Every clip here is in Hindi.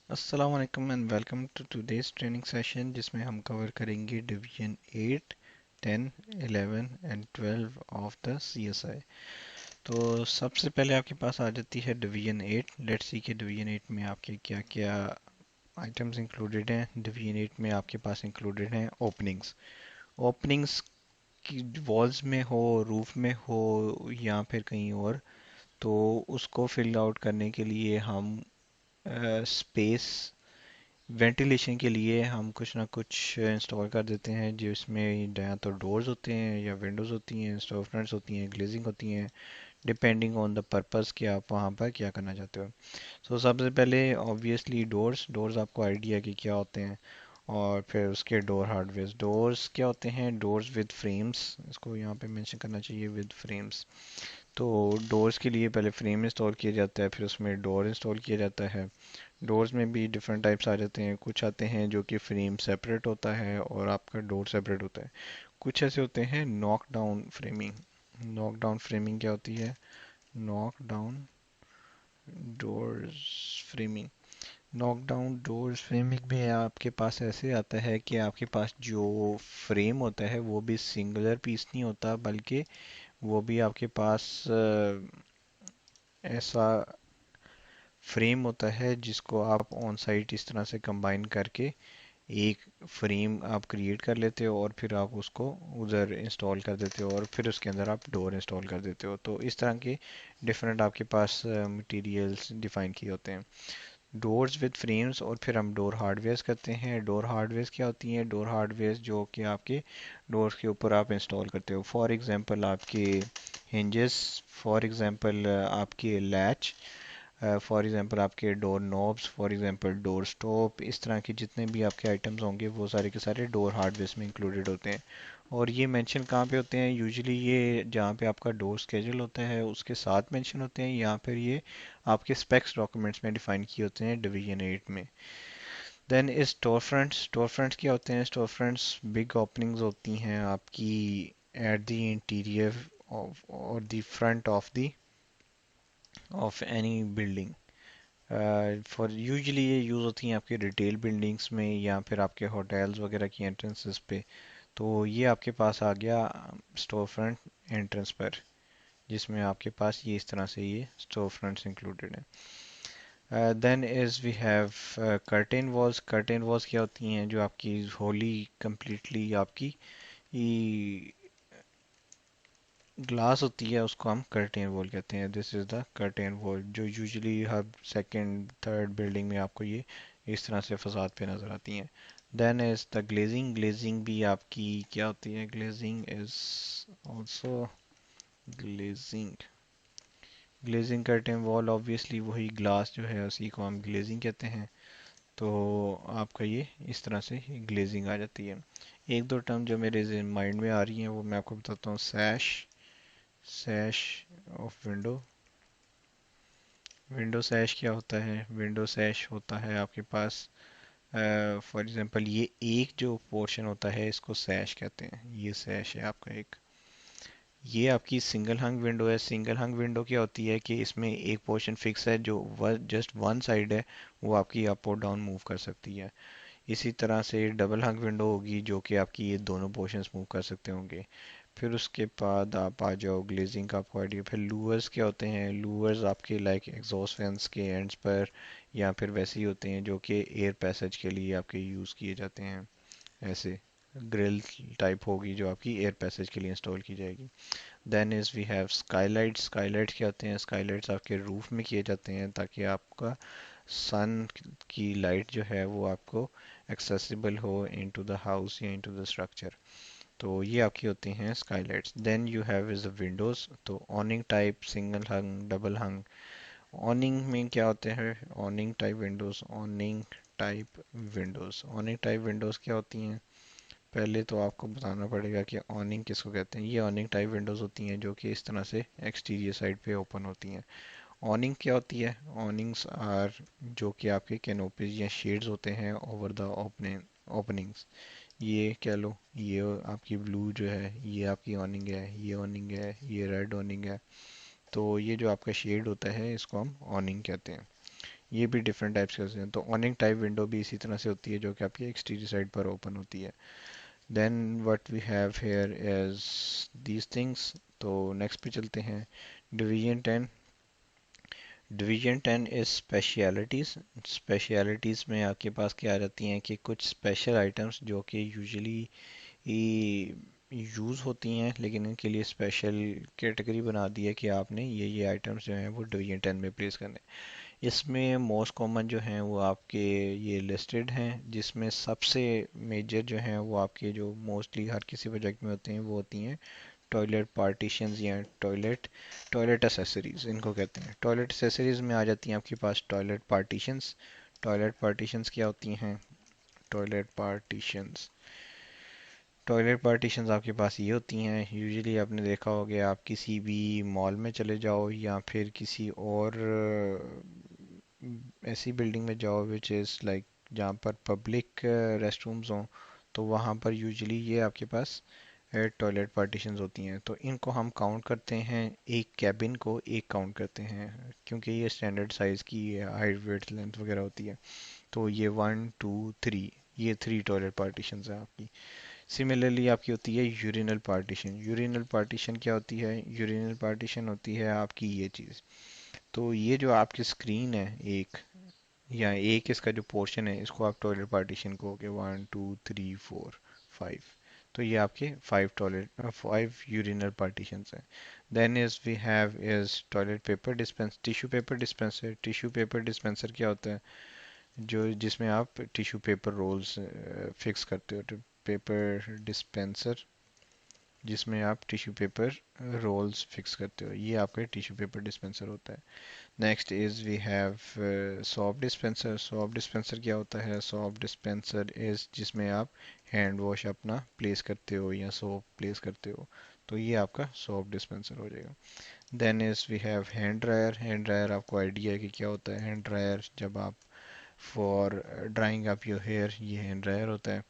अस्सलाम वालेकुम and welcome to today's training session जिसमें हम कवर करेंगे division 8, 10, 11 and 12 of the CSI. तो सबसे पहले आपके पास आ जाती है डिवीजन 8। लेट्स सी कि डिवीजन 8 में आपके क्या क्या आइटम्स इंक्लूडेड हैं। डिवीजन 8 में आपके पास इंक्लूडेड हैं ओपनिंग्स। ओपनिंग्स की वॉल्स में हो, रूफ में हो या फिर कहीं और, तो उसको फिल आउट करने के लिए हम स्पेस वेंटिलेशन के लिए हम कुछ ना कुछ इंस्टॉल कर देते हैं, जिसमें या तो डोर्स होते हैं या विंडोज़ होती हैं, स्टोरफ्रंट्स होती हैं, ग्लेजिंग होती हैं, डिपेंडिंग ऑन द पर्पस कि आप वहाँ पर क्या करना चाहते हो। सबसे पहले ऑब्वियसली डोर्स। डोर्स आपको आइडिया कि क्या होते हैं। और फिर उसके डोर हार्डवेयर। डोर्स क्या होते हैं? डोर्स विद फ्रेम्स, इसको यहाँ पे मेंशन करना चाहिए, विद फ्रेम्स। तो डोर्स के लिए पहले फ्रेम इंस्टॉल किया जाता है, फिर उसमें डोर इंस्टॉल किया जाता है। डोर्स में भी डिफरेंट टाइप्स आ जाते हैं। कुछ आते हैं जो कि फ्रेम सेपरेट होता है और आपका डोर सेपरेट होता है। कुछ ऐसे होते हैं knock down framing. Knock down framing क्या होती है? Knock down doors framing. Knock down doors framing में आपके पास ऐसे आता है कि आपके पास जो फ्रेम होता है वो भी सिंगुलर पीस नहीं होता, बल्कि वो भी आपके पास ऐसा फ्रेम होता है जिसको आप ऑन साइट इस तरह से कंबाइन करके एक फ्रेम आप क्रिएट कर लेते हो और फिर आप उसको उधर इंस्टॉल कर देते हो और फिर उसके अंदर आप डोर इंस्टॉल कर देते हो। तो इस तरह के डिफरेंट आपके पास मटेरियल्स डिफाइन किए होते हैं। Doors with frames. और फिर हम डोर हार्डवेयर्स करते हैं। डोर हार्डवेयर्स क्या होती हैं? डोर हार्डवेयर्स जो कि आपके डोर्स के ऊपर आप इंस्टॉल करते हो। फॉर एग्जांपल आपके हिंजेस, फॉर एग्जांपल आपके लैच, फॉर एग्जांपल आपके door knobs, for example door stop. इस तरह के जितने भी आपके आइटम्स होंगे वो सारे के सारे डोर हार्डवेयर में इंक्लूडेड होते हैं। और ये मेंशन कहाँ पे होते हैं? यूजुअली ये जहाँ पे आपका डोर स्केड्यूल होता है उसके साथ मेंशन होते हैं, या फिर ये आपके स्पेक्स डॉक्यूमेंट्स में डिफाइन किए होते हैं डिवीजन 8 में। देन इस स्टोर फ्रंट्स। स्टोर फ्रंट्स क्या होते हैं? स्टोर फ्रंट्स बिग ओपनिंग्स होती हैं आपकी एट द इंटीरियर और the front of any building. For usually ये यूज़ होती हैं आपके रिटेल बिल्डिंग्स में या फिर आपके होटल्स वगैरह की एंट्रेंसेस पे। तो ये आपके पास आ गया स्टोर फ्रंट एंट्रेंस पर, जिसमें आपके पास ये इस तरह से ये स्टोर फ्रंट्स इंक्लूडेड हैं। Then is we have curtain walls. Curtain walls क्या होती हैं? जो आपकी होली कंप्लीटली आपकी ग्लास होती है, उसको हम कर्टेन वॉल कहते हैं। This is the curtain wall, जो यूजुअली हर सेकंड थर्ड बिल्डिंग में आपको ये इस तरह से फसाद पे नजर आती हैं। Then is the glazing. Glazing भी आपकी क्या होती है? Glazing is also glazing. Glazing curtain wall obviously वही ग्लास जो है उसी को हम ग्लेजिंग कहते हैं। तो आपका ये इस तरह से ग्लेजिंग आ जाती है। एक दो टर्म जो मेरे माइंड में आ रही हैं वो मैं आपको बताता हूँ। सैश, सैश ऑफ विंडो। विंडो सैश क्या होता है? विंडो सैश होता है आपके पास, फॉर एग्जांपल ये एक जो पोर्शन होता है इसको सैश कहते हैं। ये सैश है आपका एक। ये आपकी सिंगल हंग विंडो है। सिंगल हंग विंडो क्या होती है कि इसमें एक पोर्शन फिक्स है जो जस्ट वन साइड है, वो आपकी अप और डाउन मूव कर सकती है। इसी तरह से डबल हंग विंडो होगी जो कि आपकी ये दोनों पोर्शंस मूव कर सकते होंगे। फिर उसके बाद आप आ जाओ ग्लेजिंग का आपको आइडिया। फिर लूवर्स क्या होते हैं? लूवर्स आपके लाइक एग्जॉस्ट फैंस के एंड्स पर या फिर वैसे ही होते हैं जो कि एयर पैसेज के लिए आपके यूज़ किए जाते हैं। ऐसे ग्रिल टाइप होगी जो आपकी एयर पैसेज के लिए इंस्टॉल की जाएगी। Then is we have skylights. Skylights क्या होते हैं? स्काईलाइट्स आपके रूफ में किए जाते हैं ताकि आपका सन की लाइट जो है वो आपको एक्सेसिबल हो इनटू द हाउस या इनटू द स्ट्रक्चर। तो ये आपकी होती हैं skylights. Then you have is the windows. तो awning type, single hung, double hung. Awning में क्या होते हैं? Awning type windows. Awning type windows. Awning type windows क्या होती हैं? पहले तो आपको बताना पड़ेगा कि ऑनिंग किसको कहते हैं। ये ऑनिंग टाइप विंडोज होती हैं जो कि इस तरह से एक्सटीरियर साइड पे ओपन होती हैं। ऑनिंग क्या होती है? ऑनिंग्स आर जो कि आपके कैनोपीज या शेड्स होते हैं ओवर द ओपनिंग ओपनिंग्स। ये कह लो, ये आपकी ब्लू जो है ये आपकी ऑनिंग है, ये ऑनिंग है, ये रेड ऑनिंग है। तो ये जो आपका शेड होता है इसको हम ऑनिंग कहते हैं। ये भी डिफरेंट टाइप्स के होते हैं। तो ऑनिंग टाइप विंडो भी इसी तरह से होती है जो कि आपकी एक्सटीरियर साइड पर ओपन होती है। Then what we have here is these things. तो नेक्स्ट पे चलते हैं। Division 10। Division 10 is specialties. Specialties में आपके पास क्या आ जाती हैं कि कुछ स्पेशल आइटम्स जो कि यूजुअली यूज़ होती हैं, लेकिन इनके लिए स्पेशल कैटेगरी बना दी है कि आपने ये आइटम्स जो हैं वो डिवीजन 10 में प्लेस करने। इसमें मोस्ट कॉमन जो हैं वो आपके ये लिस्टेड हैं, जिसमें सबसे मेजर जो हैं वो आपके जो मोस्टली हर किसी प्रोजेक्ट में होते हैं वो होती हैं टॉयलेट पार्टीशंस या टॉयलेट एसेसरीज इनको कहते हैं। टॉयलेट एसेसरीज में आ जाती हैं आपके पास टॉयलेट पार्टीशंस। टॉयलेट पार्टीशंस क्या होती हैं? टॉयलेट पार्टीशंस टॉयलेट पार्टीशंस आपके पास ये होती हैं, यूजुअली आपने देखा होगा, आप किसी भी मॉल में चले जाओ या फिर किसी और ऐसी बिल्डिंग में जाओ विच इज़ लाइक जहाँ पर पब्लिक रेस्ट रूम्स हों, तो वहाँ पर यूजुअली ये आपके पास टॉयलेट पार्टीशंस होती हैं। तो इनको हम काउंट करते हैं, एक कैबिन को एक काउंट करते हैं, क्योंकि ये स्टैंडर्ड साइज़ की हाइट वेट लेंथ वगैरह होती है। तो ये 1 2 3, ये 3 टॉयलेट पार्टीशंस हैं आपकी। सिमिलरली आपकी होती है यूरिनल पार्टीशन। यूरिनल पार्टीशन क्या होती है? यूरिनल पार्टीशन होती है आपकी ये चीज़। तो ये जो आपकी स्क्रीन है एक, या एक इसका जो पोर्शन है, इसको आप टॉयलेट पार्टीशन कहोगे। 1 2 3 4 5। तो ये आपके 5 यूरिनल पार्टीशंस हैं। Then is we have is toilet paper dispense tissue paper dispenser. Tissue paper dispenser क्या होता है? जो जिसमें आप टिश्यू पेपर रोल्स फिक्स करते हो। तो पेपर डिस्पेंसर जिसमें आप टिश्यू पेपर रोल्स फिक्स करते हो, ये आपका टिश्यू पेपर डिस्पेंसर होता है। Next is we have soap dispenser. Soap dispenser क्या होता है? सोप डिस्पेंसर इज जिसमें आप हैंड वॉश अपना प्लेस करते हो या सोप प्लेस करते हो, तो ये आपका सोप डिस्पेंसर हो जाएगा। Then is we have hand dryer. Hand dryer आपको आइडिया है कि क्या होता है? हैंड ड्रायर जब आप for drying up your hair, ये हैंड ड्रायर होता है।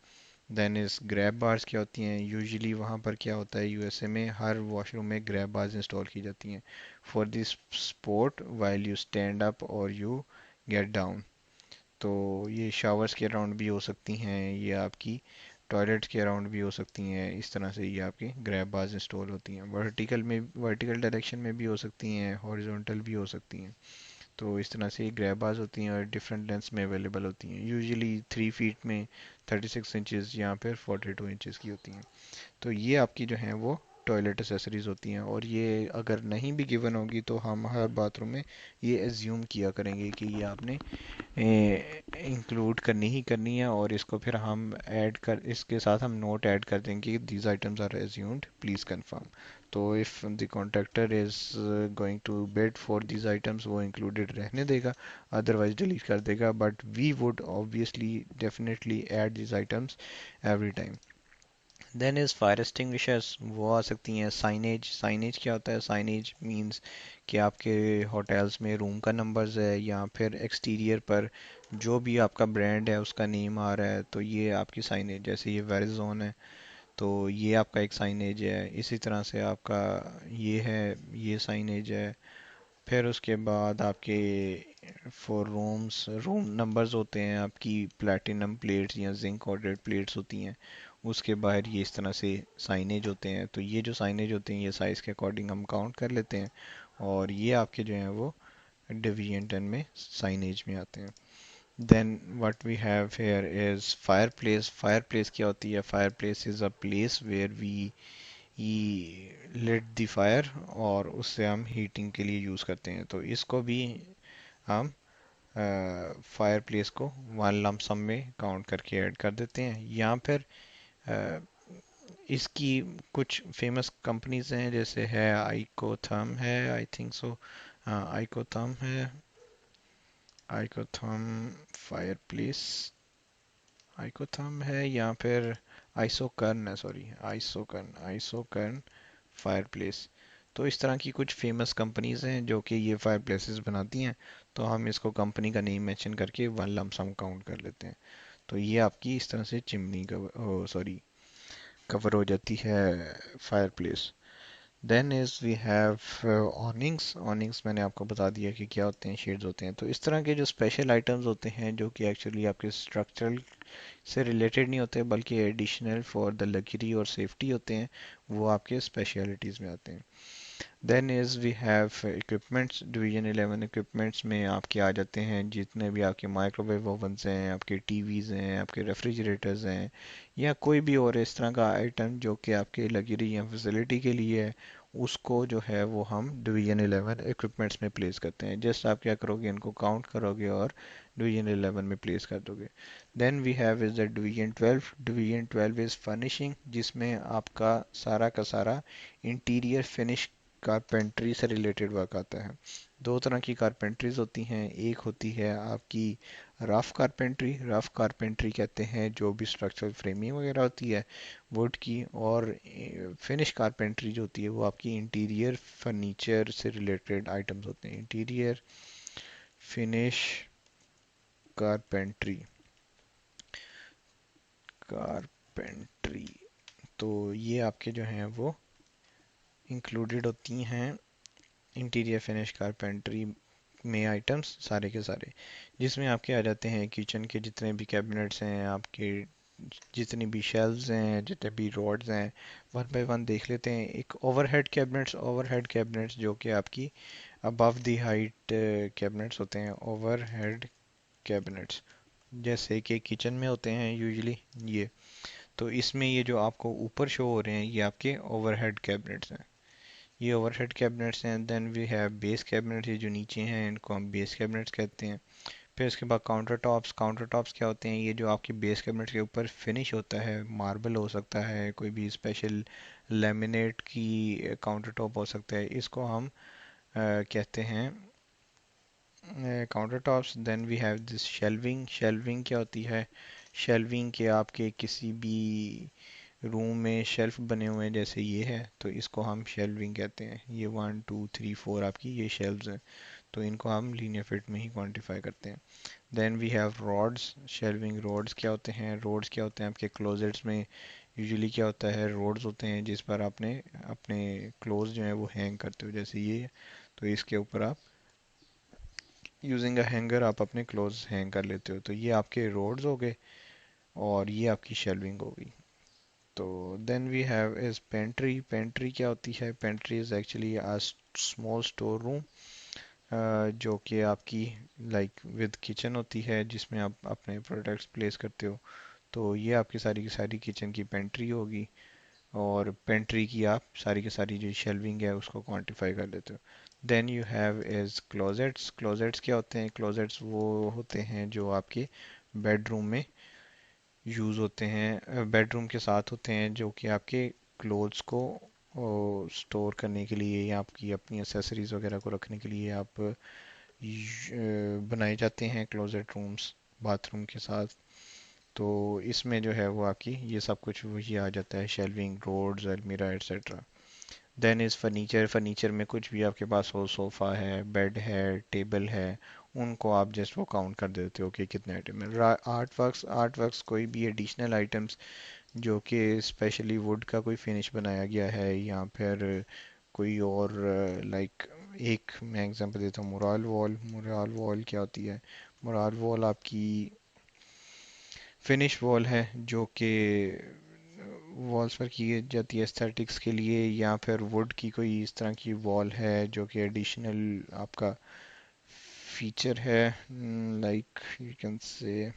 देन इज ग्रैब बार्स क्या होती हैं? यूजुअली वहाँ पर क्या होता है, यूएसए में हर वॉशरूम में ग्रैब बार्स इंस्टॉल की जाती हैं for this sport while you stand up और यू गेट डाउन। तो ये शावर्स के अराउंड भी हो सकती हैं, ये आपकी टॉयलेट्स के अराउंड भी हो सकती हैं। इस तरह से ये आपकी ग्रैब बार्स इंस्टॉल होती हैं। वर्टिकल डायरेक्शन में भी हो सकती हैं, हॉरिजॉन्टल भी हो सकती हैं। तो इस तरह से ये ग्रैब बार्स होती हैं और डिफरेंट लेंथ्स में अवेलेबल होती हैं। यूजुअली 3 फीट में 36 इंचज़ या फिर 42 इंचज़ की होती हैं। तो ये आपकी जो हैं वो टॉयलेट एसेसरीज होती हैं, और ये अगर नहीं भी गिवन होगी तो हम हर बाथरूम में ये एज्यूम किया करेंगे कि ये आपने इंक्लूड करनी ही करनी है, और इसको फिर हम ऐड कर इसके साथ हम नोट ऐड कर देंगे कि these items are assumed, please confirm. तो if the contractor is going to bid for these items, वो इंक्लूडेड रहने देगा, अदरवाइज डिलीट कर देगा, but we would obviously definitely add these items every time. Then is fire extinguishers, वो आ सकती हैं। साइनेज। साइनेज क्या होता है? साइनेज मींस कि आपके होटल्स में रूम का नंबर्स है या फिर एक्सटीरियर पर जो भी आपका ब्रांड है उसका नेम आ रहा है, तो ये आपकी साइनेज। जैसे ये वेरिजोन है, तो ये आपका एक साइनेज है। इसी तरह से आपका ये है, ये साइनेज है। फिर उसके बाद आपके फॉर रूम्स, रूम नंबर्स होते हैं आपकी प्लैटिनम प्लेट्स या जिंक कोटेड प्लेट्स होती हैं, उसके बाहर ये इस तरह से साइनेज होते हैं। तो ये जो साइनेज होते हैं ये साइज़ के अकॉर्डिंग हम काउंट कर लेते हैं, और ये आपके जो हैं वो डिवीजन 10 में साइनेज में आते हैं। Then what we have here is fire place. Fire place क्या होती है? Fire place is a place where we lit the fire, और उससे हम हीटिंग के लिए यूज़ करते हैं। तो इसको भी हम फायर प्लेस को वन लमसम में काउंट करके ऐड कर देते हैं। या फिर अ, इसकी कुछ फेमस कंपनीज हैं, जैसे है आइकोथर्म है, आई थिंक सो, हाँ आइकोथर्म है। आइकोथर्म फायर प्लेस, आइकोथर्म है, या फिर आइसोकर्न है, सॉरी आइसोकर्न, आइसोकर्न फायर प्लेस। तो इस तरह की कुछ फेमस कंपनीज हैं जो कि ये फायर प्लेसेस बनाती हैं, तो हम इसको कंपनी का नेम मेंशन करके वन लमसम काउंट कर लेते हैं। तो ये आपकी इस तरह से चिमनी कवर, सॉरी, कवर हो जाती है fire place. Then is we have awnings. Awnings मैंने आपको बता दिया कि क्या होते हैं, शेड्स होते हैं। तो इस तरह के जो स्पेशल आइटम्स होते हैं जो कि एक्चुअली आपके स्ट्रक्चरल से रिलेटेड नहीं होते बल्कि एडिशनल फॉर द लग्जरी और सेफ्टी होते हैं, वो आपके स्पेशलिटीज़ में आते हैं। Then is we have equipments. Division 11 equipments में आपके आ जाते हैं जितने भी आपके माइक्रोवेव ओवंस हैं, आपके टीवीज़ हैं, आपके रेफ्रिजरेटर्स हैं, या कोई भी और इस तरह का आइटम जो कि आपके लग्जरी या फैसिलिटी के लिए है, उसको जो है वो हम डिवीजन 11 इक्विपमेंट्स में प्लेस करते हैं। जस्ट आप क्या करोगे, इनको काउंट करोगे और डिवीजन 11 में प्लेस कर दोगे। Then we have is the division 12। Division 12 is furnishing, जिसमें आपका सारा का सारा इंटीरियर फिनिश कारपेंट्री से रिलेटेड वर्क आता है। दो तरह की कारपेंट्रीज होती हैं। एक होती है आपकी रफ कारपेंट्री। रफ कारपेंट्री कहते हैं जो भी स्ट्रक्चरल फ्रेमिंग वगैरह होती है वुड की। और फिनिश कारपेंट्री जो होती है वो आपकी इंटीरियर फर्नीचर से रिलेटेड आइटम्स होते हैं। Interior finish carpentry. कारपेंट्री तो ये आपके जो हैं वो इंक्लूडेड होती हैं इंटीरियर फिनिश कारपेंट्री में आइटम्स सारे के सारे, जिसमें आपके आ जाते हैं किचन के जितने भी कैबिनेट्स हैं, आपके जितनी भी शेल्व्स हैं, जितने भी रॉड्स हैं, वन बाय वन देख लेते हैं। एक ओवरहेड कैबिनेट्स। ओवरहेड कैबिनेट्स जो कि आपकी अबव द हाइट कैबिनेट्स होते हैं। ओवरहेड कैबिनेट्स जैसे कि किचन में होते हैं यूजुअली ये। तो इसमें ये जो आपको ऊपर शो हो रहे हैं ये आपके ओवरहेड कैबिनेट्स हैं। ये ओवरहेड कैबिनेट्स हैं। Then we have base cabinets, ये जो नीचे हैं इनको हम बेस कैबिनेट्स कहते हैं। फिर उसके बाद काउंटर टॉप्स। काउंटर टॉप्स क्या होते हैं, ये जो आपकी बेस कैबिनेट के ऊपर फिनिश होता है, मार्बल हो सकता है, कोई भी स्पेशल लेमिनेट की काउंटर टॉप हो सकता है, इसको हम कहते हैं counter tops. Then we have this shelving. Shelving क्या होती है, शेल्विंग के आपके किसी भी रूम में शेल्फ बने हुए हैं जैसे ये है, तो इसको हम शेल्विंग कहते हैं। ये 1 2 3 4 आपकी ये शेल्व्स हैं, तो इनको हम लीनियर फिट में ही क्वांटिफाई करते हैं। Then we have rods. Shelving rods क्या होते हैं, रोड्स क्या होते हैं आपके क्लोजेट्स में यूजुअली क्या होता है, रोड्स होते हैं जिस पर आपने अपने क्लोज जो है वो हैंग करते हो, जैसे ये। तो इसके ऊपर आप यूजिंग अ हैंगर आप अपने क्लोज हैंग कर लेते हो, तो ये आपके रोड्स हो गए और ये आपकी शेल्विंग हो गई। तो then we have is pantry. Pantry क्या होती है, pantry is actually a small store room जो कि आपकी लाइक विद किचन होती है, जिसमें आप अपने प्रोडक्ट्स प्लेस करते हो। तो ये आपकी सारी की सारी किचन की पेंट्री होगी। और पेंट्री की आप सारी की सारी जो शेल्विंग है उसको क्वांटिफाई कर लेते हो। Then you have is closets. Closets क्या होते हैं, क्लोजेट्स वो होते हैं जो आपके बेडरूम में यूज़ होते हैं, बेडरूम के साथ होते हैं, जो कि आपके क्लोथ्स को स्टोर करने के लिए या आपकी अपनी एसेसरीज वगैरह को रखने के लिए आप बनाए जाते हैं क्लोजेट रूम्स बाथरूम के साथ। तो इसमें जो है वो आपकी ये सब कुछ वही आ जाता है, शेल्विंग, ड्रॉर्स, अलमीरा etcetera. Then is furniture. Furniture में कुछ भी आपके पास हो, सोफ़ा है, बेड है, टेबल है, उनको आप जस्ट वो काउंट कर देते हो कि कितने आइटम है। Art works. आर्ट वर्क्स कोई भी एडिशनल आइटम्स जो कि स्पेशली वुड का कोई फिनिश बनाया गया है, या फिर कोई और लाइक एक मैं एग्जांपल देता हूँ, मुराल वॉल। मुराल वॉल क्या होती है, मुराल वॉल आपकी फिनिश वॉल है जो कि वॉल्स पर की जाती है एस्थेटिक्स के लिए, या फिर वुड की कोई इस तरह की वॉल है जो कि एडिशनल आपका फीचर है। लाइक यू कैन से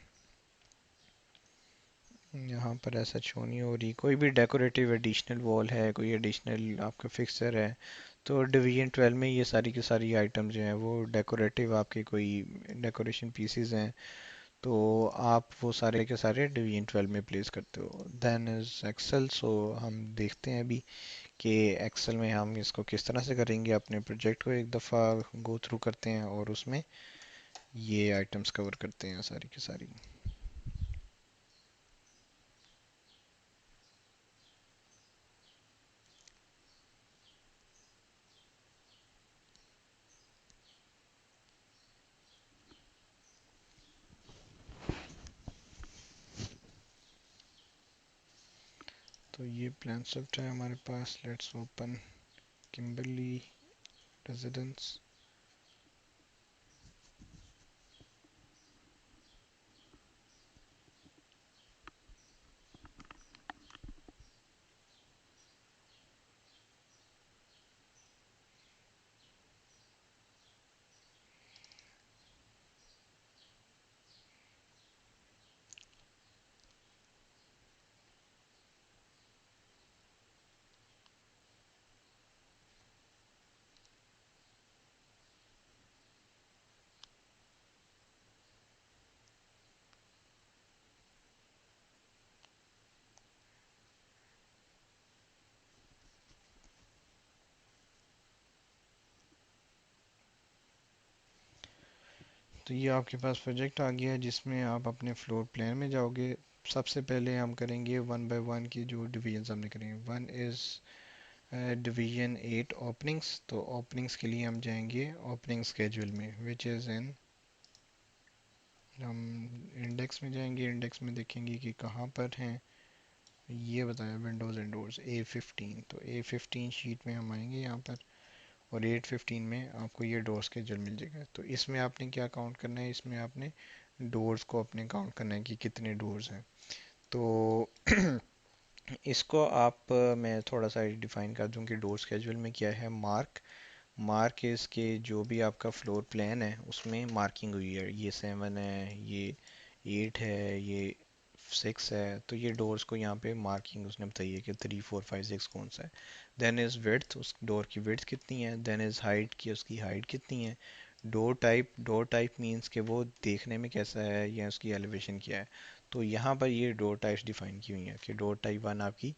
यहाँ पर ऐसा शो नहीं हो रही, कोई भी डेकोरेटिव एडिशनल वॉल है, कोई एडिशनल आपका फिक्सर है। तो डिवीजन 12 में ये सारी की सारी आइटम जो हैं वो डेकोरेटिव आपके कोई डेकोरेशन पीसीज हैं, तो आप वो सारे के सारे डिवीजन 12 में प्लेस करते हो। Then is Excel. सो हम देखते हैं अभी कि एक्सेल में हम इसको किस तरह से करेंगे। अपने प्रोजेक्ट को एक दफ़ा गो थ्रू करते हैं और उसमें ये आइटम्स कवर करते हैं सारी की सारी। तो ये प्लान स्विफ्ट है हमारे पास, लेट्स ओपन। Kimberly residence. तो ये आपके पास प्रोजेक्ट आ गया है जिसमें आप अपने फ्लोर प्लान में जाओगे। सबसे पहले हम करेंगे वन बाय वन की जो डिवीजन हमने करेंगे। One is division 8 openings. तो ओपनिंग्स के लिए हम जाएंगे ओपनिंग स्केड्यूल में, विच इज़ इन, हम इंडेक्स में जाएंगे। इंडेक्स में देखेंगे कि कहाँ पर हैं। ये बताया विंडोज़ एंड डोर्स A15। तो A15 शीट में हम आएंगे यहाँ पर, और 815 में आपको ये डोर्स के जल मिल जाएगा। तो इसमें आपने क्या काउंट करना है, इसमें आपने डोर्स को अपने काउंट करना है कि कितने डोर्स हैं। तो इसको आप मैं थोड़ा सा डिफाइन कर दूं कि डोर स्केड्यूल में क्या है। मार्क, मार्क इसके जो भी आपका फ्लोर प्लान है उसमें मार्किंग हुई है, ये 7 है, ये 8 है, ये 6 है। तो ये डोर्स को यहाँ पे मार्किंग उसने बताई है कि 3 4 5 6 कौन सा है। देन इज़ विड्थ, उस डोर की विड्थ कितनी है। देन इज़ हाइट की, उसकी हाइट कितनी है। Door type, door type means कि वो देखने में कैसा है या उसकी एलिवेशन क्या है। तो यहाँ पर ये डोर टाइप्स डिफाइन की हुई हैं कि डोर टाइप 1 आपकी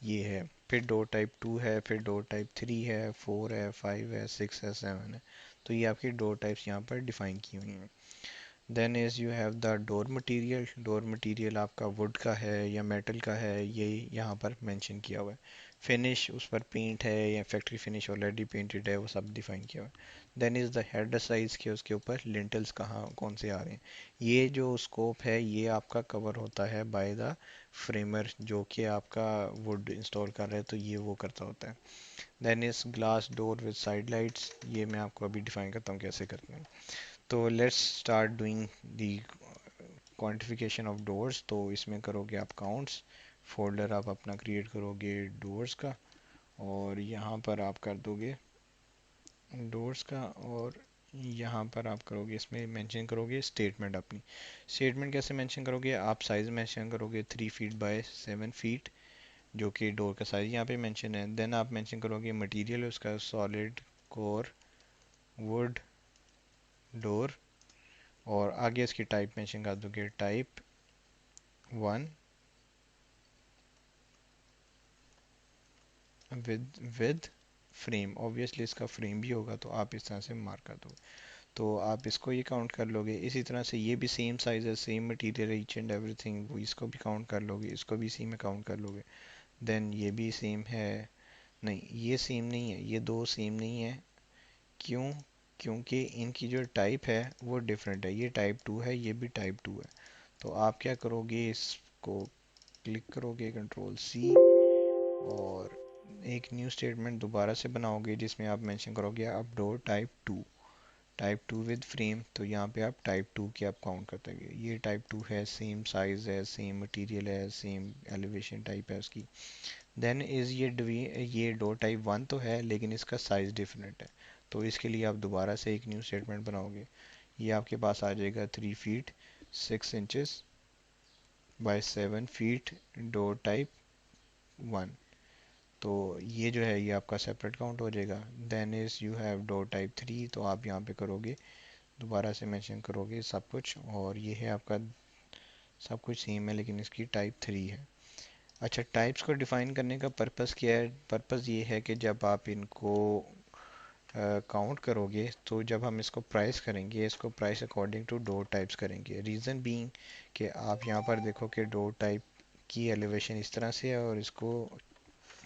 ये है, फिर डोर टाइप 2 है, फिर डोर टाइप 3 है, 4 है, 5 है, 6 है, 7 है। तो ये आपकी डोर टाइप्स यहाँ पर डिफाइन की हुई हैं। Then is you have the door material. Door material आपका वुड का है या मेटल का है, ये यहाँ पर मेंशन किया हुआ है। फिनिश, उस पर पेंट है या फैक्ट्री फिनिश ऑलरेडी पेंटेड है, वो सब डिफाइन किया हुआ है। Then is the header size के, उसके ऊपर लिंटल्स कहाँ कौन से आ रहे हैं। ये जो स्कोप है ये आपका कवर होता है बाय द फ्रेमर, जो कि आपका वुड इंस्टॉल कर रहे हैं तो ये वो करता होता है। Then is glass door with side lights, ये मैं आपको अभी डिफाइन करता हूँ कैसे करते हैं। तो let's start doing the quantification of doors. तो इसमें करोगे आप काउंट्स, फोल्डर आप अपना क्रिएट करोगे डोर्स का, और यहाँ पर आप कर दोगे डोर्स का, और यहाँ पर आप करोगे इसमें मेंशन करोगे स्टेटमेंट अपनी। स्टेटमेंट कैसे मेंशन करोगे, आप साइज़ मेंशन करोगे 3 फीट बाय 7 फीट, जो कि डोर का साइज़ यहाँ पे मेंशन है। देन आप मेंशन करोगे मटेरियल उसका, सॉलिड कोर वुड डोर, और आगे इसकी टाइप मेंशन कर दोगे टाइप 1 विद फ्रेम। ऑब्वियसली इसका फ्रेम भी होगा तो आप इस तरह से मार्क कर दो। तो आप इसको ये काउंट कर लोगे। इसी तरह से ये भी सेम साइज है, same material, each and everything, वो इसको भी काउंट कर लोगे, इसको भी इसी में काउंट कर लोगे। देन ये भी सेम है, नहीं ये सेम नहीं है, ये दो सेम नहीं है। क्यों, क्योंकि इनकी जो टाइप है वो डिफरेंट है। ये टाइप 2 है, ये भी टाइप 2 है। तो आप क्या करोगे, इसको क्लिक करोगे कंट्रोल सी, और एक न्यू स्टेटमेंट दोबारा से बनाओगे जिसमें आप मेंशन करोगे अपडोर टाइप 2, टाइप 2 विद फ्रेम। तो यहाँ पे आप टाइप 2 की आप काउंट करते हैं, ये टाइप 2 है, सेम साइज है, सेम मटेरियल है, सेम एलिवेशन टाइप है उसकी। देन इज़ ये डोर टाइप 1 तो है लेकिन इसका साइज डिफरेंट है। तो इसके लिए आप दोबारा से एक न्यू स्टेटमेंट बनाओगे। ये आपके पास आ जाएगा 3 feet 6 inches bye 7 feet door type 1। तो ये जो है ये आपका सेपरेट काउंट हो जाएगा। Then is you have door type 3, तो आप यहाँ पे करोगे दोबारा से मेंशन करोगे सब कुछ, और ये है आपका सब कुछ सेम है लेकिन इसकी टाइप 3 है। अच्छा, टाइप्स को डिफाइन करने का पर्पस क्या है। पर्पस ये है कि जब आप इनको काउंट करोगे तो जब हम इसको प्राइस करेंगे, इसको price according to door types करेंगे। रीज़न बीइंग कि आप यहाँ पर देखो कि डोर टाइप की एलिवेशन इस तरह से है, और इसको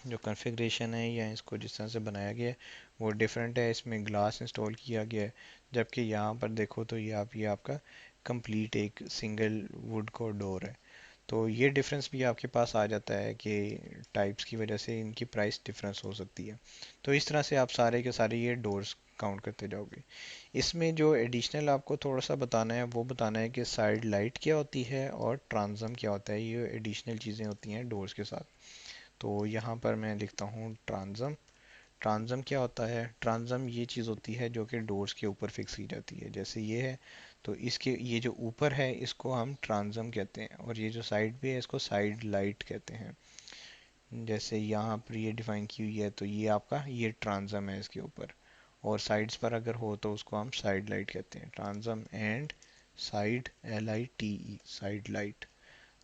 जो कॉन्फ़िगरेशन है या इसको जिस तरह से बनाया गया है वो डिफरेंट है। इसमें ग्लास इंस्टॉल किया गया है, जबकि यहाँ पर देखो तो ये आपका कंप्लीट एक सिंगल वुड कोर डोर है। तो ये डिफरेंस भी आपके पास आ जाता है कि टाइप्स की वजह से इनकी प्राइस डिफरेंस हो सकती है। तो इस तरह से आप सारे के सारे ये डोर्स काउंट करते जाओगे। इसमें जो एडिशनल आपको थोड़ा सा बताना है वो बताना है कि साइड लाइट क्या होती है और ट्रांसम क्या होता है। ये एडिशनल चीज़ें होती हैं डोर्स के साथ। तो यहाँ पर मैं लिखता हूँ ट्रांसम। ट्रांसम क्या होता है? ट्रांसम ये चीज़ होती है जो कि डोर्स के ऊपर फिक्स की जाती है, जैसे ये है। तो इसके ये जो ऊपर है इसको हम ट्रांसम कहते हैं, और ये जो साइड पे है इसको साइड लाइट कहते हैं। जैसे यहाँ पर ये डिफाइन की हुई है, तो ये आपका ये ट्रांसम है इसके ऊपर। और साइड्स पर अगर हो तो उसको हम साइड लाइट कहते हैं। Transom and side, LITE, side light.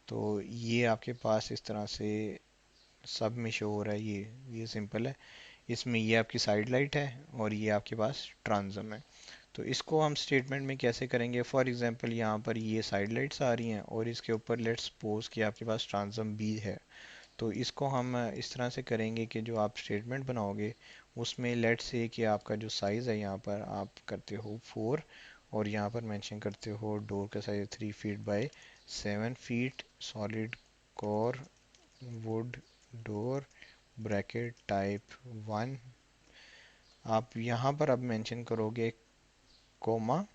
तो ये आपके पास इस तरह से सब में शो हो रहा है। ये सिंपल है। इसमें ये आपकी साइड लाइट है और ये आपके पास ट्रांसम है। तो इसको हम स्टेटमेंट में कैसे करेंगे? फॉर एग्जांपल यहाँ पर ये साइड लाइट्स आ रही हैं और इसके ऊपर लेट्स सपोज कि आपके पास ट्रांसम भी है। तो इसको हम इस तरह से करेंगे कि जो आप स्टेटमेंट बनाओगे उसमें लेट्स से कि आपका जो साइज़ है यहाँ पर आप करते हो 4, और यहाँ पर मेंशन करते हो डोर का size 3 feet by 7 feet, solid core would door, bracket type 1। आप यहाँ पर अब मेंशन करोगे कोमा,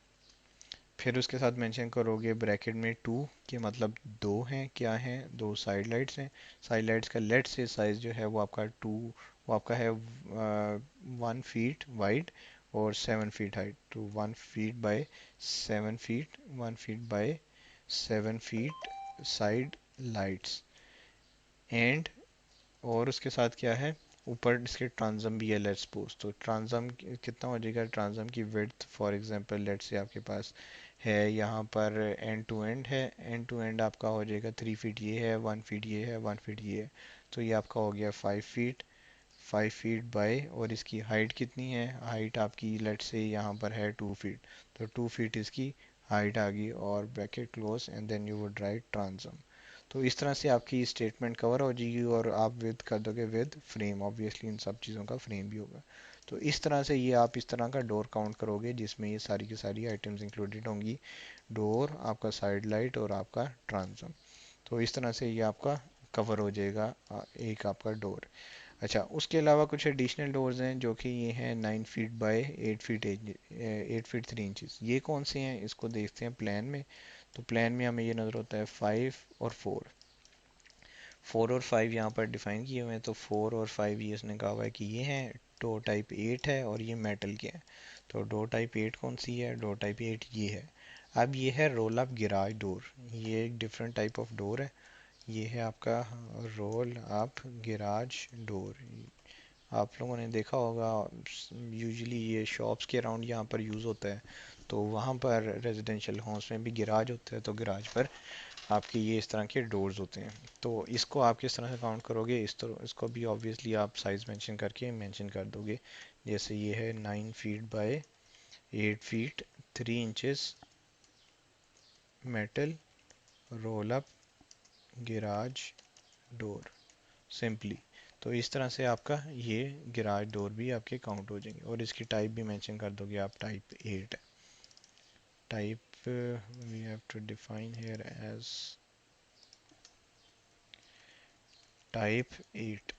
फिर उसके साथ मेंशन करोगे ब्रैकेट में 2, के मतलब दो हैं, क्या हैं, दो साइड लाइट्स हैं। साइड लाइट्स का लेट से साइज जो है वो आपका 2, वो आपका है 1 फीट वाइड और 7 फीट हाइट। तो 1 feet by 7 feet, 1 feet by 7 feet side lights. And और उसके साथ क्या है, ऊपर इसके ट्रांसम भी है लेट्स सपोज। तो ट्रांसम कितना हो जाएगा? ट्रांसम की width for example let's say आपके पास है यहाँ पर एंड टू एंड है, एंड टू एंड आपका हो जाएगा 3 फीट ये है, 1 फीट ये है, 1 फीट ये है। तो ये आपका हो गया 5 फीट। 5 फीट बाय, और इसकी हाइट कितनी है? हाइट आपकी लेट्स से यहाँ पर है 2 फीट। तो 2 फीट इसकी हाइट आ गई, और bracket close and then you would write transom. तो इस तरह से आपकी स्टेटमेंट कवर हो जाएगी, और आप विद कर दोगे विद फ्रेम, ऑब्वियसली इन सब चीज़ों का फ्रेम भी होगा। तो इस तरह से ये आप इस तरह का डोर काउंट करोगे जिसमें ये सारी की सारी आइटम्स इंक्लूडेड होंगी। डोर, आपका साइड लाइट और आपका ट्रांसम। तो इस तरह से ये आपका कवर हो जाएगा एक आपका डोर। अच्छा, उसके अलावा कुछ एडिशनल डोर्स हैं जो कि ये हैं 9 फीट बाय 8 फीट 3 इंचज़। ये कौन से हैं इसको देखते हैं प्लान में। तो प्लान में हमें ये नज़र होता है 5 और 4। 4 और 5 यहाँ पर डिफाइन किए हुए हैं। तो 4 और 5 ये इसने कहा हुआ है कि ये हैं डोर टाइप 8 है, और ये मेटल के हैं। तो डोर टाइप 8 कौन सी है? डोर टाइप 8 ये है। अब ये है रोल अप गिराज डोर। ये एक डिफरेंट टाइप ऑफ डोर है। ये है आपका रोल अप गिराज डोर। आप लोगों ने देखा होगा यूजुअली ये शॉप्स के अराउंड यहाँ पर यूज़ होता है। तो वहाँ पर रेजिडेंशियल होम्स में भी गिराज होता है, तो गिराज पर आपके ये इस तरह के डोर्स होते हैं। तो इसको आप किस तरह से काउंट करोगे? इस तरह इसको भी ऑब्वियसली आप साइज मेंशन करके मेंशन कर दोगे। जैसे ये है 9 feet by 8 feet 3 inches metal roll up garage door simply. तो इस तरह से आपका ये गिराज डोर भी आपके काउंट हो जाएंगे, और इसकी टाइप भी मेंशन कर दोगे आप टाइप 8 है। Type we have to define here as type 8।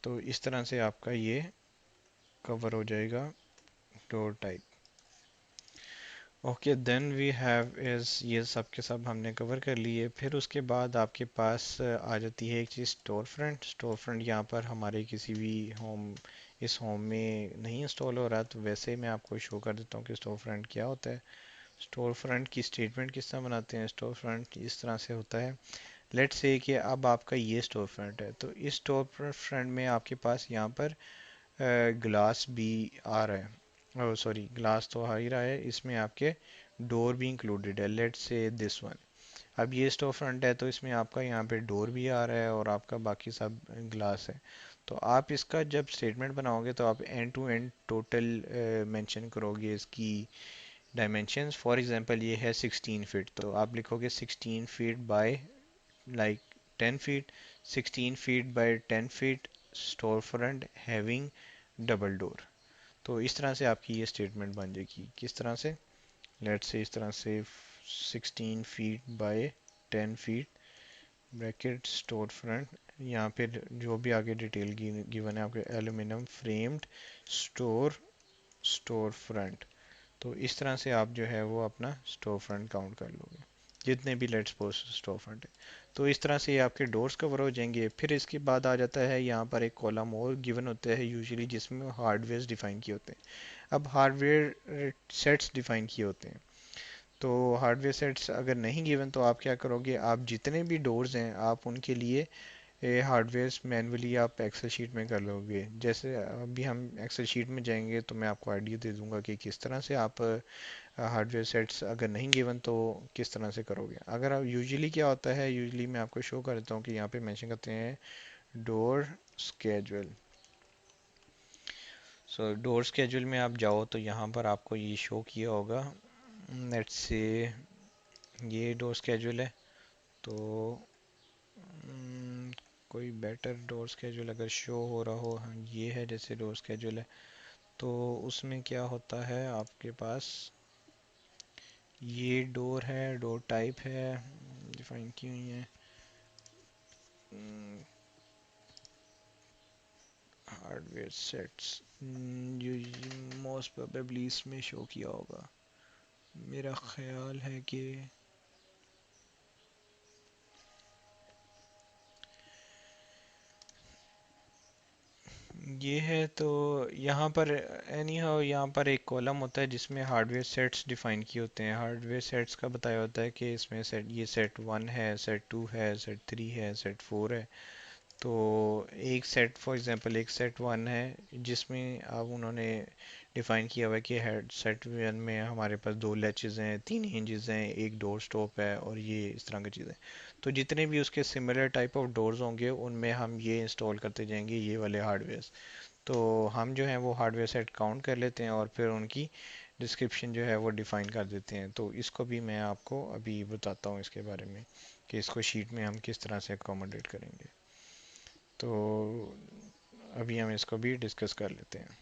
तो इस तरह से आपका ये कवर हो जाएगा door type. Okay, then we have is, ये सब के सब हमने कवर कर लिए। फिर उसके बाद आपके पास आ जाती है एक चीज़ स्टोर फ्रंट। स्टोर फ्रंट यहाँ पर हमारे किसी भी होम, इस होम में नहीं इंस्टॉल हो रहा, तो वैसे मैं आपको शो कर देता हूँ कि स्टोर फ्रंट क्या होता है। स्टोर फ्रंट की स्टेटमेंट किस तरह बनाते हैं? स्टोर फ्रंट इस तरह से होता है। लेट्स से कि अब आपका ये स्टोर फ्रंट है, तो इस स्टोर फ्रंट में आपके पास यहाँ पर ग्लास भी आ रहा है। ओह सॉरी, ग्लास तो आ ही रहा है, इसमें आपके डोर भी इंक्लूडेड है। Let's say this one. अब ये स्टोर फ्रंट है तो इसमें आपका यहाँ पे डोर भी आ रहा है और आपका बाकी सब ग्लास है। तो आप इसका जब स्टेटमेंट बनाओगे तो आप end to end total mention करोगे इसकी डायमेंशंस। फॉर एग्जांपल ये है 16 फीट, तो आप लिखोगे 16 feet by like 10 feet, 16 feet by 10 feet store front having double door. तो इस तरह से आपकी ये स्टेटमेंट बन जाएगी। किस तरह से? लेट्स से इस तरह से 16 feet by 10 feet bracket store front, यहाँ पे जो भी आगे डिटेल गिवन है आपके, aluminium framed store store front. तो इस तरह से आप जो है वो अपना स्टोर फ्रंट काउंट कर लोगे, जितने भी लेट्स सपोज स्टोर फ्रंट है। तो इस तरह से ये आपके डोर्स कवर हो जाएंगे। फिर इसके बाद आ जाता है यहाँ पर एक कॉलम और गिवन होता है यूजुअली, जिसमें हार्डवेयर डिफाइन किए होते हैं। अब हार्डवेयर सेट्स डिफाइन किए होते हैं। तो हार्डवेयर सेट्स अगर नहीं गिवन तो आप क्या करोगे, आप जितने भी डोर्स हैं आप उनके लिए हार्डवेयर मैनुअली आप एक्सेल शीट में कर लोगे। जैसे अभी हम एक्सेल शीट में जाएंगे तो मैं आपको आइडिया दे दूंगा कि किस तरह से आप हार्डवेयर सेट्स अगर नहीं गिवन तो किस तरह से करोगे। अगर आप यूजुअली क्या होता है, यूजुअली मैं आपको शो कर देता हूँ कि यहाँ पे मेंशन करते हैं डोर स्केड्यूल। सो डोर स्केड्यूल में आप जाओ तो यहाँ पर आपको ये शो किया होगा। लेट्स से ये डोर स्केड्यूल है। तो कोई बेटर डोर स्केड्यूल अगर शो हो रहा हो, हाँ ये है, जैसे डोर स्केड्यूल है तो उसमें क्या होता है आपके पास, ये डोर है, डोर टाइप है, डिफाइन की हुई है। हार्डवेयर सेट्स ये मोस्ट प्रोबेबली इसमें शो किया होगा, मेरा ख्याल है कि ये है। तो यहाँ पर एनी हाउ यहाँ पर एक कॉलम होता है जिसमें हार्डवेयर सेट्स डिफाइन किए होते हैं। हार्डवेयर सेट्स का बताया होता है कि इसमें सेट, ये सेट 1 है, सेट 2 है, सेट 3 है, सेट 4 है। तो एक सेट फॉर एग्जांपल एक सेट 1 है जिसमें अब उन्होंने डिफाइन किया हुआ है कि हेड सेट 1 में हमारे पास 2 लैचेस हैं, 3 हिंजेस हैं, एक डोर स्टॉप है और ये इस तरह की चीज़ें। तो जितने भी उसके सिमिलर टाइप ऑफ डोर्स होंगे उनमें हम ये इंस्टॉल करते जाएंगे, ये वाले हार्डवेयर। तो हम जो है वो हार्डवेयर सेट काउंट कर लेते हैं और फिर उनकी डिस्क्रिप्शन जो है वो डिफ़ाइन कर देते हैं। तो इसको भी मैं आपको अभी बताता हूँ इसके बारे में कि इसको शीट में हम किस तरह से अकोमोडेट करेंगे। तो अभी हम इसको भी डिस्कस कर लेते हैं।